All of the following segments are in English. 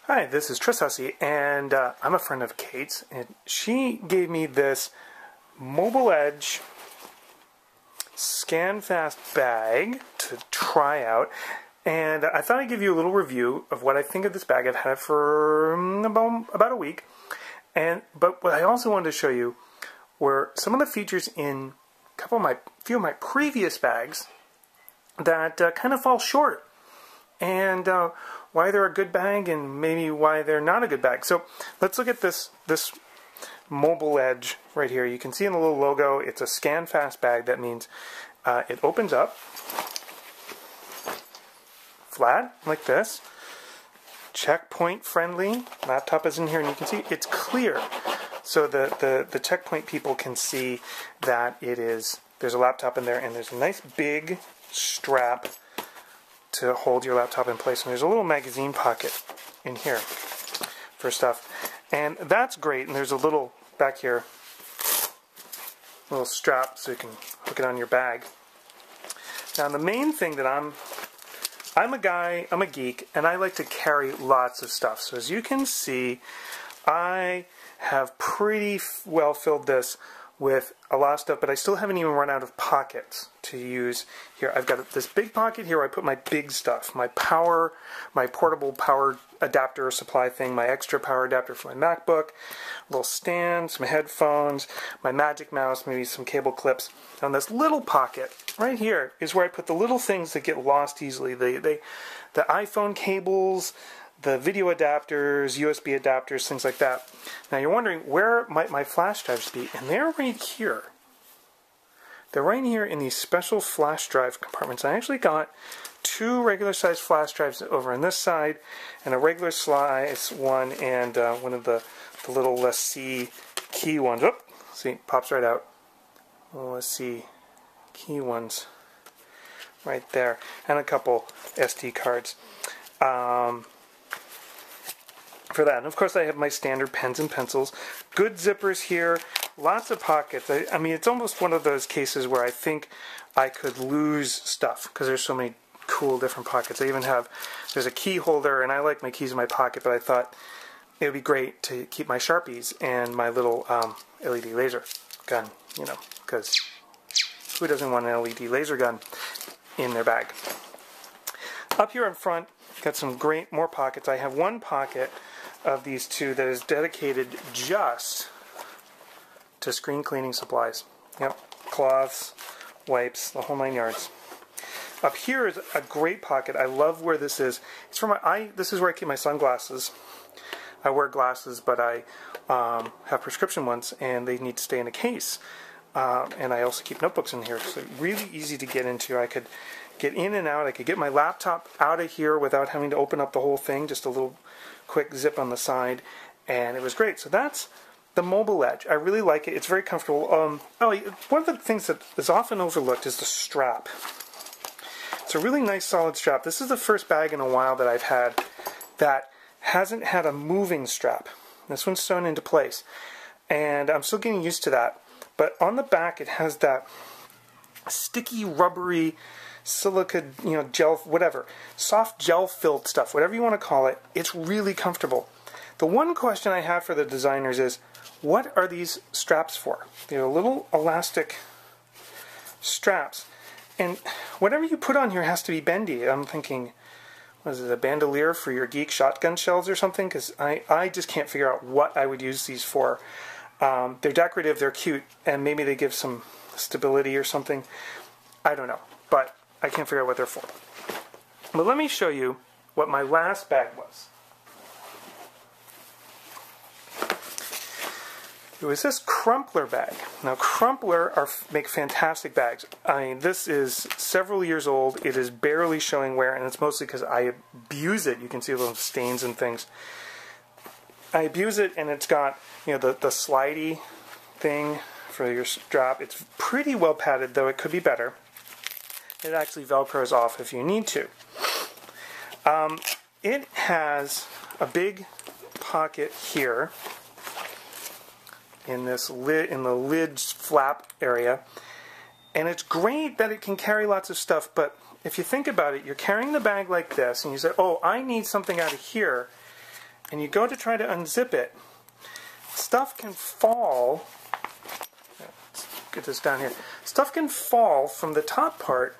Hi, this is Tris Hussey, and I'm a friend of Kate's, and she gave me this MobileEdge Scan Fast bag to try out, and I thought I'd give you a little review of what I think of this bag. I've had it for about a week, but what I also wanted to show you were some of the features in a few of my previous bags that kind of fall short, and why they're a good bag and maybe why they're not a good bag. So let's look at this MobileEdge right here. You can see in the little logo, it's a Scan Fast bag. That means it opens up flat like this, checkpoint friendly. Laptop is in here, and you can see it's clear. So the checkpoint people can see that there's a laptop in there, and there's a nice big strap to hold your laptop in place, and there's a little magazine pocket in here for stuff, and that's great. And there's a little back here, little strap so you can hook it on your bag. Now the main thing that I'm a geek, and I like to carry lots of stuff. So as you can see, I have pretty well filled this with a lot of stuff, but I still haven't even run out of pockets to use here. I've got this big pocket here where I put my big stuff, my portable power adapter supply thing, my extra power adapter for my MacBook, a little stand, some headphones, my Magic Mouse, maybe some cable clips. And this little pocket right here is where I put the little things that get lost easily. The iPhone cables, the video adapters, USB adapters, things like that. Now you're wondering where might my flash drives be, and they're right here. They're right here in these special flash drive compartments. I actually got two regular size flash drives over on this side, and a regular size one, and one of the little LSC key ones. Oh, see, pops right out. Little LSC key ones right there, and a couple SD cards. For that. And of course I have my standard pens and pencils. Good zippers here, lots of pockets. I mean, it's almost one of those cases where I think I could lose stuff because there's so many cool different pockets. I even there's a key holder, and I like my keys in my pocket, but I thought it would be great to keep my Sharpies and my little LED laser gun, you know, because who doesn't want an LED laser gun in their bag? Up here in front, got some more pockets. I have one pocket of these two that is dedicated just to screen cleaning supplies. Yep, cloths, wipes, the whole 9 yards. Up here is a great pocket. I love where this is. It's for this is where I keep my sunglasses. I wear glasses, but I have prescription ones, and they need to stay in a case. And I also keep notebooks in here, so really easy to get into. I could get in and out. I could get my laptop out of here without having to open up the whole thing, just a little quick zip on the side, and it was great. So that's the MobileEdge. I really like it. It's very comfortable. One of the things that is often overlooked is the strap. It's a really nice solid strap. This is the first bag in a while that I've had that hasn't had a moving strap. This one's sewn into place, and I'm still getting used to that. But on the back it has that sticky, rubbery, silica, gel, whatever, soft gel-filled stuff, whatever you want to call it. It's really comfortable. The one question I have for the designers is, what are these straps for? They're little elastic straps, and whatever you put on here has to be bendy. I'm thinking, what is it, a bandolier for your geek shotgun shells or something? Because I just can't figure out what I would use these for. They're decorative, they're cute, and maybe they give some stability or something. I don't know, but I can't figure out what they're for. But let me show you what my last bag was. It was this Crumpler bag. Now Crumpler make fantastic bags. I mean, this is several years old. It is barely showing wear, and it's mostly because I abuse it. You can see little stains and things. I abuse it, and it's got the slidey thing for your strap. It's pretty well padded, though it could be better. It actually Velcros off if you need to. It has a big pocket here in the lid flap area, and it's great that it can carry lots of stuff. But if you think about it, you're carrying the bag like this, and you say, "Oh, I need something out of here," and you go to try to unzip it, stuff can fall. Let's get this down here. Stuff can fall from the top part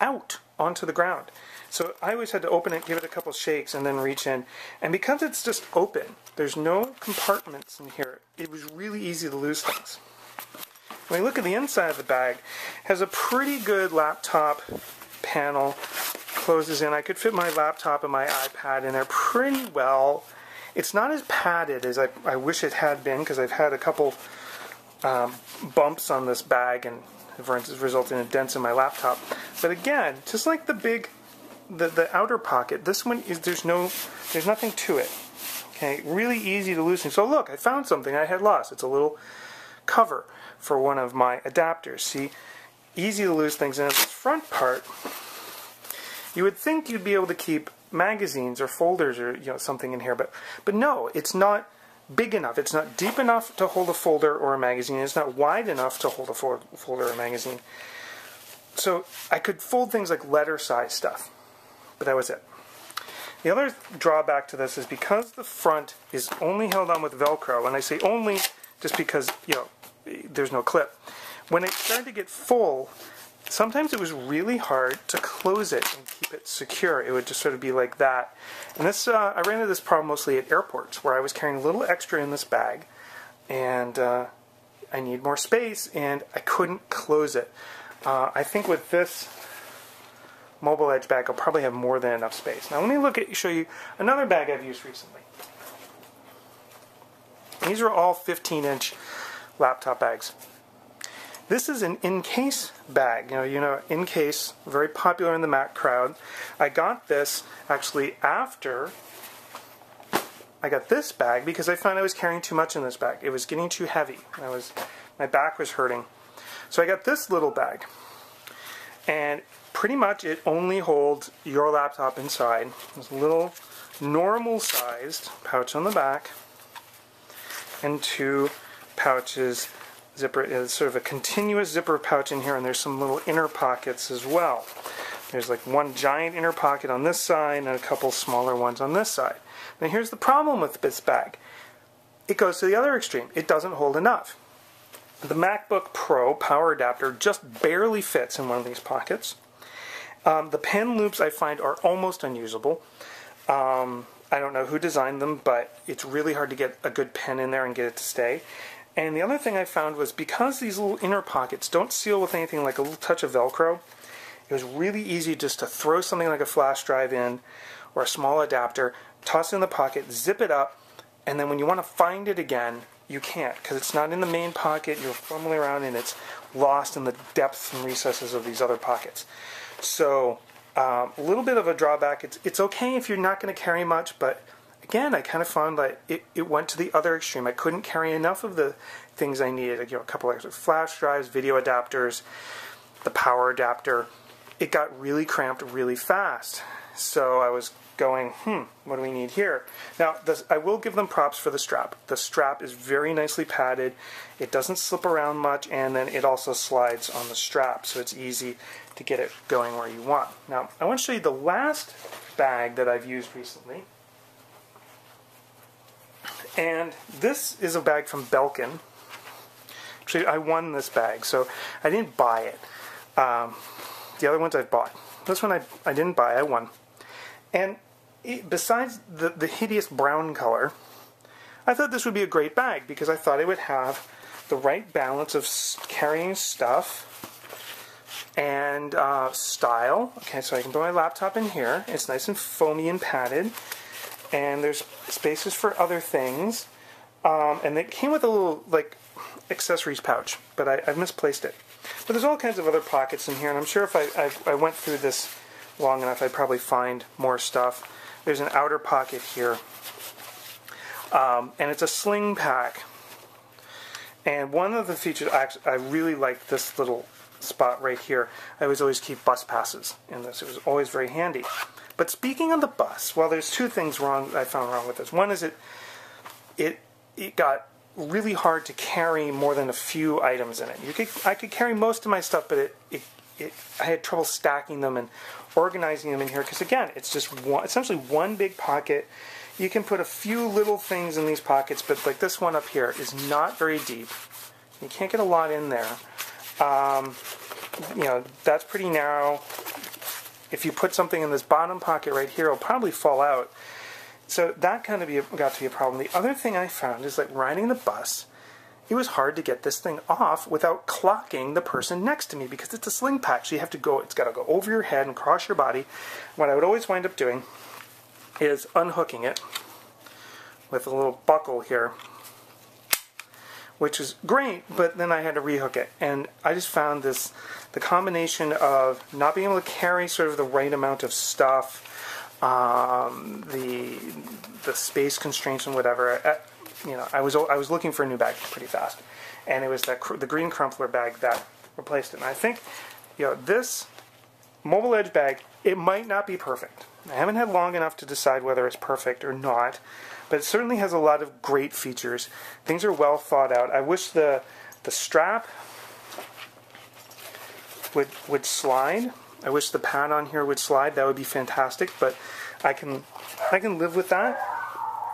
out onto the ground. So I always had to open it, give it a couple shakes, and then reach in. And because it's just open, there's no compartments in here, it was really easy to lose things. When you look at the inside of the bag, it has a pretty good laptop panel, closes in. I could fit my laptop and my iPad in there pretty well. It's not as padded as I wish it had been, because I've had a couple bumps on this bag and it's resulted in dents in my laptop. But again, just like the outer pocket, this one is there's nothing to it. Okay, really easy to loosen. So look, I found something I had lost. It's a little cover for one of my adapters. See, easy to lose things. And in the front part, you would think you'd be able to keep magazines or folders or something in here, but no, it's not big enough. It's not deep enough to hold a folder or a magazine. It's not wide enough to hold a folder or a magazine. So I could fold things like letter size stuff, but that was it. The other drawback to this is because the front is only held on with Velcro, and I say only just because there's no clip. When it started to get full, sometimes it was really hard to close it and keep it secure. It would just sort of be like that. And this, I ran into this problem mostly at airports, where I was carrying a little extra in this bag, and I need more space, and I couldn't close it. I think with this MobileEdge bag, I'll probably have more than enough space. Now let me show you another bag I've used recently. These are all 15-inch laptop bags. This is an in-case bag. In-case, very popular in the Mac crowd. I got this actually after I got this bag because I found I was carrying too much in this bag. It was getting too heavy. My back was hurting. So I got this little bag. And pretty much it only holds your laptop inside. There's a little normal-sized pouch on the back and two pouches. Zipper is sort of a continuous zipper pouch in here, and there's some little inner pockets as well. There's like one giant inner pocket on this side and a couple smaller ones on this side. Now here's the problem with this bag. It goes to the other extreme. It doesn't hold enough. The MacBook Pro power adapter just barely fits in one of these pockets. The pen loops I find are almost unusable. I don't know who designed them, but it's really hard to get a good pen in there and get it to stay. And the other thing I found was because these little inner pockets don't seal with anything like a little touch of Velcro, it was really easy just to throw something like a flash drive in or a small adapter, toss it in the pocket, zip it up, and then when you want to find it again, you can't because it's not in the main pocket. You're fumbling around and it's lost in the depths and recesses of these other pockets. So a little bit of a drawback. It's okay if you're not going to carry much, but again, I kind of found that it went to the other extreme. I couldn't carry enough of the things I needed. A couple extra flash drives, video adapters, the power adapter. It got really cramped really fast. So I was going, what do we need here? Now, I will give them props for the strap. The strap is very nicely padded. It doesn't slip around much, and then it also slides on the strap, so it's easy to get it going where you want. Now, I want to show you the last bag that I've used recently. And this is a bag from Belkin. Actually, I won this bag, so I didn't buy it. The other ones I've bought. This one I didn't buy, I won. And besides the hideous brown color, I thought this would be a great bag because I thought it would have the right balance of carrying stuff and style. Okay, so I can put my laptop in here. It's nice and foamy and padded. And there's spaces for other things. And it came with a little, accessories pouch, but I've misplaced it. But there's all kinds of other pockets in here, and I'm sure if I went through this long enough, I'd probably find more stuff. There's an outer pocket here. And it's a sling pack. And one of the features, I really like this little spot right here. I always keep bus passes in this. It was always very handy. But speaking of the bus, well, there's two things I found wrong with this. One is it got really hard to carry more than a few items in it. I could carry most of my stuff, but I had trouble stacking them and organizing them in here because, again, it's just essentially one big pocket. You can put a few little things in these pockets, but like this one up here is not very deep. You can't get a lot in there. You know, that's pretty narrow. If you put something in this bottom pocket right here, it'll probably fall out. So that kind of got to be a problem. The other thing I found is, like, riding the bus, it was hard to get this thing off without clocking the person next to me because it's a sling pack. So you have to go, it's got to go over your head and cross your body. What I would always wind up doing is unhooking it with a little buckle here, which is great, but then I had to rehook it. And I just found this, the combination of not being able to carry sort of the right amount of stuff, the space constraints and whatever. You know, I was looking for a new bag pretty fast, and it was the green crumpler bag that replaced it. And I think, you know, this MobileEdge bag, it might not be perfect. I haven't had long enough to decide whether it's perfect or not, but it certainly has a lot of great features. Things are well thought out. I wish the strap would slide. I wish the pad on here would slide. That would be fantastic, but I can live with that.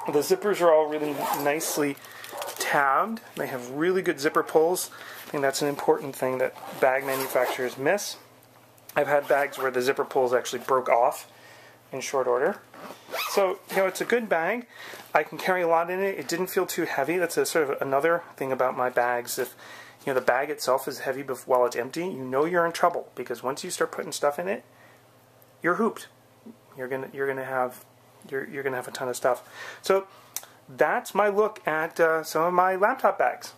The zippers are all really nicely tabbed. They have really good zipper pulls. I think that's an important thing that bag manufacturers miss. I've had bags where the zipper pulls actually broke off in short order. So, you know, it's a good bag. I can carry a lot in it. It didn't feel too heavy. That's a sort of another thing about my bags. If, you know, the bag itself is heavy while it's empty, you know you're in trouble, because once you start putting stuff in it, you're hooped. You're gonna have a ton of stuff. So that's my look at some of my laptop bags.